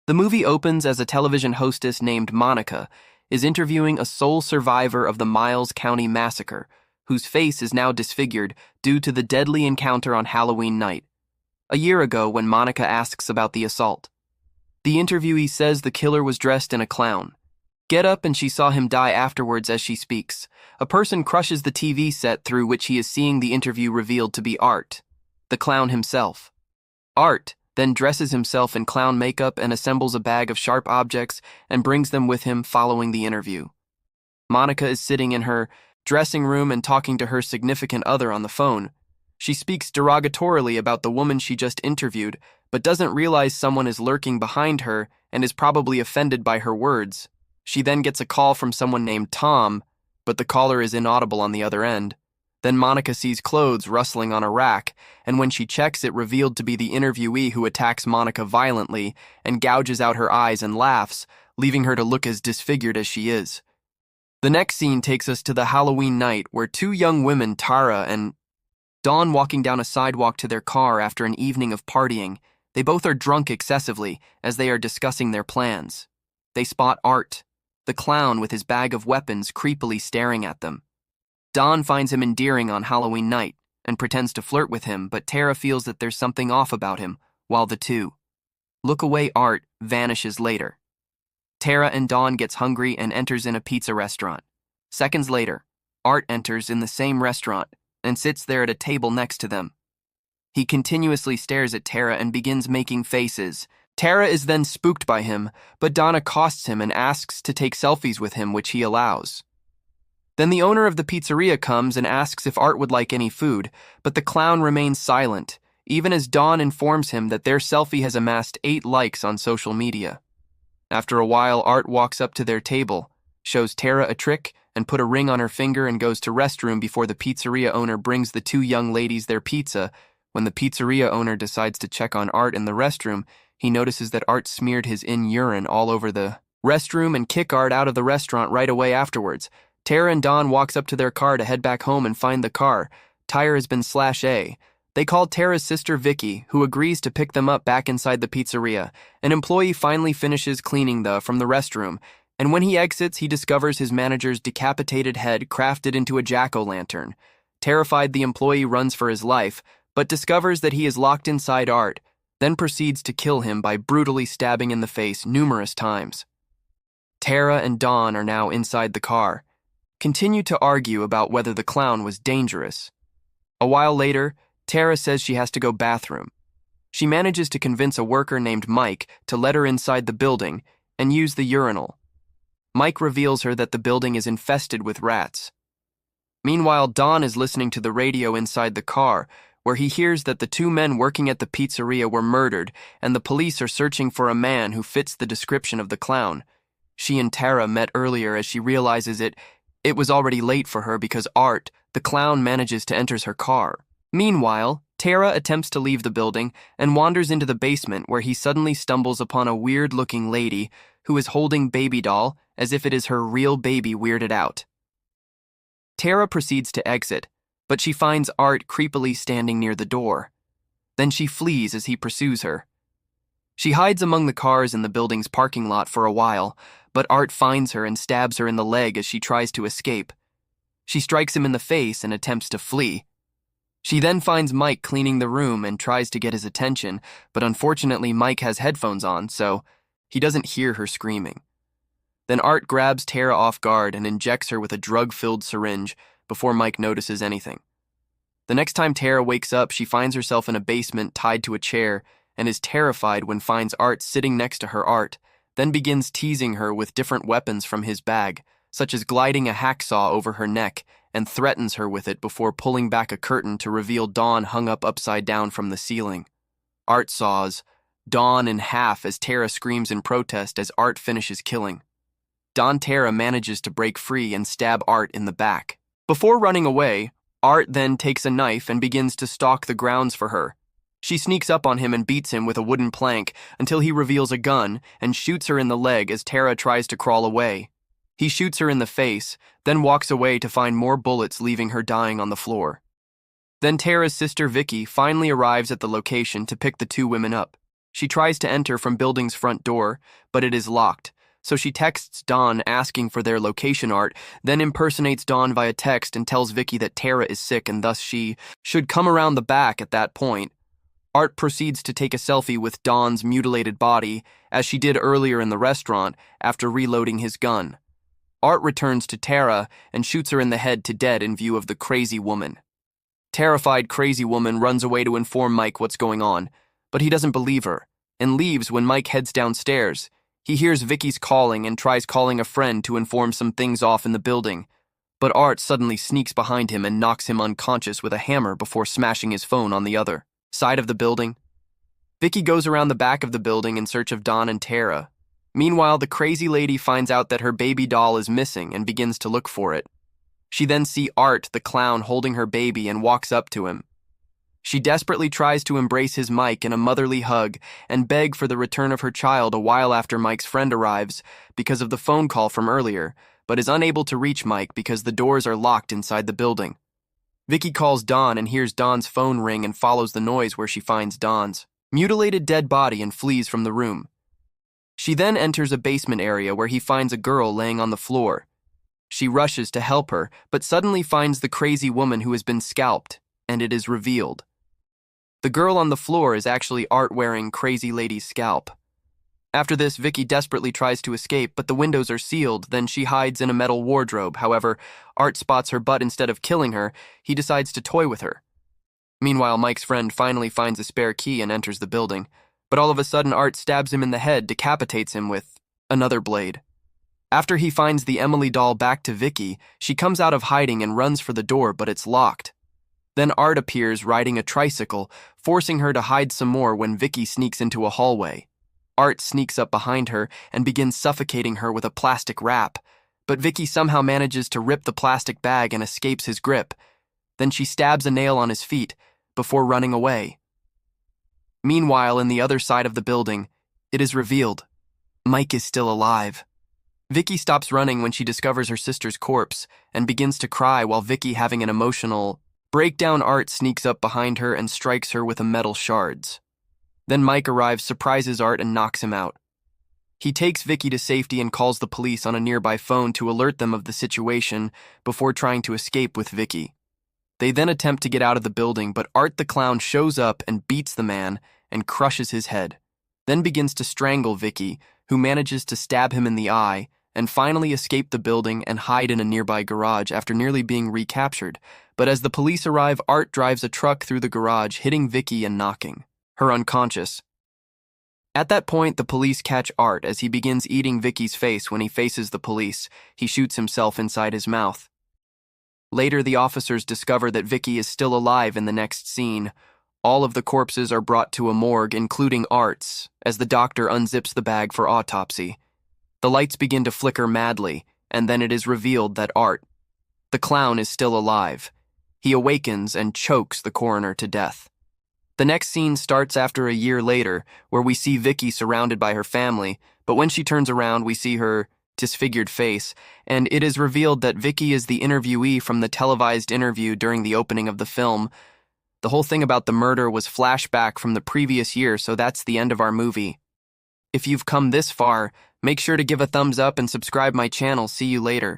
The movie opens as a television hostess named Monica is interviewing a sole survivor of the Miles County massacre, whose face is now disfigured due to the deadly encounter on Halloween night, a year ago when Monica asks about the assault. The interviewee says the killer was dressed in a clown. Get up and she saw him die afterwards as she speaks. A person crushes the TV set through which he is seeing the interview revealed to be Art, the clown himself. Art then dresses himself in clown makeup and assembles a bag of sharp objects and brings them with him following the interview. Monica is sitting in her dressing room and talking to her significant other on the phone. She speaks derogatorily about the woman she just interviewed, but doesn't realize someone is lurking behind her and is probably offended by her words. She then gets a call from someone named Tom, but the caller is inaudible on the other end. Then Monica sees clothes rustling on a rack, and when she checks, it revealed to be the interviewee who attacks Monica violently and gouges out her eyes and laughs, leaving her to look as disfigured as she is. The next scene takes us to the Halloween night where two young women, Tara and Dawn, walking down a sidewalk to their car after an evening of partying. They both are drunk excessively as they are discussing their plans. They spot Art, the clown with his bag of weapons creepily staring at them. Dawn finds him endearing on Halloween night and pretends to flirt with him, but Tara feels that there's something off about him, while the two look away. Art vanishes later. Tara and Dawn gets hungry and enters in a pizza restaurant. Seconds later, Art enters in the same restaurant and sits there at a table next to them. He continuously stares at Tara and begins making faces. Tara is then spooked by him, but Dawn accosts him and asks to take selfies with him, which he allows. Then the owner of the pizzeria comes and asks if Art would like any food, but the clown remains silent, even as Dawn informs him that their selfie has amassed 8 likes on social media. After a while, Art walks up to their table, shows Tara a trick, and put a ring on her finger and goes to restroom before the pizzeria owner brings the two young ladies their pizza. When the pizzeria owner decides to check on Art in the restroom, he notices that Art smeared his urine all over the restroom and kick Art out of the restaurant right away afterwards. Tara and Dawn walks up to their car to head back home and find the car tire has been /A. They call Tara's sister Vicky, who agrees to pick them up back inside the pizzeria. An employee finally finishes cleaning from the restroom, and when he exits, he discovers his manager's decapitated head crafted into a jack-o'-lantern. Terrified, the employee runs for his life, but discovers that he is locked inside Art, then proceeds to kill him by brutally stabbing in the face numerous times. Tara and Dawn are now inside the car, continue to argue about whether the clown was dangerous. A while later, Tara says she has to go bathroom. She manages to convince a worker named Mike to let her inside the building and use the urinal. Mike reveals her that the building is infested with rats. Meanwhile, Dawn is listening to the radio inside the car, where he hears that the two men working at the pizzeria were murdered and the police are searching for a man who fits the description of the clown. She and Tara met earlier as she realizes it was already late for her because Art, the clown, manages to enter her car. Meanwhile, Tara attempts to leave the building and wanders into the basement where he suddenly stumbles upon a weird-looking lady who is holding baby doll as if it is her real baby, weirded out. Tara proceeds to exit, but she finds Art creepily standing near the door. Then she flees as he pursues her. She hides among the cars in the building's parking lot for a while, but Art finds her and stabs her in the leg as she tries to escape. She strikes him in the face and attempts to flee. She then finds Mike cleaning the room and tries to get his attention, but unfortunately Mike has headphones on, so he doesn't hear her screaming. Then Art grabs Tara off guard and injects her with a drug-filled syringe before Mike notices anything. The next time Tara wakes up, she finds herself in a basement tied to a chair and is terrified when finds Art sitting next to her. Art then begins teasing her with different weapons from his bag, such as gliding a hacksaw over her neck, and threatens her with it before pulling back a curtain to reveal Dawn hung up upside down from the ceiling. Art saws Dawn in half as Tara screams in protest as Art finishes killing. Tara manages to break free and stab Art in the back. Before running away, Art then takes a knife and begins to stalk the grounds for her. She sneaks up on him and beats him with a wooden plank until he reveals a gun and shoots her in the leg as Tara tries to crawl away. He shoots her in the face, then walks away to find more bullets, leaving her dying on the floor. Then Tara's sister Vicky finally arrives at the location to pick the two women up. She tries to enter from building's front door, but it is locked, so she texts Dawn asking for their location. Art then impersonates Dawn via text and tells Vicky that Tara is sick and thus she should come around the back at that point. Art proceeds to take a selfie with Dawn's mutilated body, as she did earlier in the restaurant after reloading his gun. Art returns to Tara and shoots her in the head to dead in view of the crazy woman. Terrified crazy woman runs away to inform Mike what's going on, but he doesn't believe her, and leaves when Mike heads downstairs. He hears Vicky's calling and tries calling a friend to inform some things off in the building, but Art suddenly sneaks behind him and knocks him unconscious with a hammer before smashing his phone on the other side of the building. Vicky goes around the back of the building in search of Dawn and Tara. Meanwhile, the crazy lady finds out that her baby doll is missing and begins to look for it. She then sees Art, the clown, holding her baby and walks up to him. She desperately tries to embrace his Mike in a motherly hug and beg for the return of her child a while after Mike's friend arrives because of the phone call from earlier, but is unable to reach Mike because the doors are locked inside the building. Vicky calls Dawn and hears Dawn's phone ring and follows the noise where she finds Dawn's mutilated dead body and flees from the room. She then enters a basement area where he finds a girl laying on the floor. She rushes to help her, but suddenly finds the crazy woman who has been scalped, and it is revealed. The girl on the floor is actually Art wearing Crazy Lady's scalp. After this, Vicky desperately tries to escape, but the windows are sealed. Then she hides in a metal wardrobe. However, Art spots her, but instead of killing her, he decides to toy with her. Meanwhile, Mike's friend finally finds a spare key and enters the building, but all of a sudden Art stabs him in the head, decapitates him with another blade. After he finds the Emily doll back to Vicky, she comes out of hiding and runs for the door, but it's locked. Then Art appears riding a tricycle, forcing her to hide some more when Vicky sneaks into a hallway. Art sneaks up behind her and begins suffocating her with a plastic wrap, but Vicky somehow manages to rip the plastic bag and escapes his grip. Then she stabs a nail on his feet before running away. Meanwhile, in the other side of the building, it is revealed Mike is still alive. Vicky stops running when she discovers her sister's corpse and begins to cry while Vicky, having an emotional breakdown, Art sneaks up behind her and strikes her with a metal shards. Then Mike arrives, surprises Art, and knocks him out. He takes Vicky to safety and calls the police on a nearby phone to alert them of the situation before trying to escape with Vicky. They then attempt to get out of the building, but Art the clown shows up and beats the man and crushes his head, then begins to strangle Vicky, who manages to stab him in the eye, and finally escape the building and hide in a nearby garage after nearly being recaptured. But as the police arrive, Art drives a truck through the garage, hitting Vicky and knocking her unconscious. At that point, the police catch Art as he begins eating Vicky's face. When he faces the police, he shoots himself inside his mouth. Later, the officers discover that Vicky is still alive in the next scene. All of the corpses are brought to a morgue, including Art's, as the doctor unzips the bag for autopsy. The lights begin to flicker madly, and then it is revealed that Art, the clown, is still alive. He awakens and chokes the coroner to death. The next scene starts after a year later, where we see Vicky surrounded by her family, but when she turns around, we see her disfigured face, and it is revealed that Vicky is the interviewee from the televised interview during the opening of the film. The whole thing about the murder was flashback from the previous year, so that's the end of our movie. If you've come this far, make sure to give a thumbs up and subscribe my channel. See you later.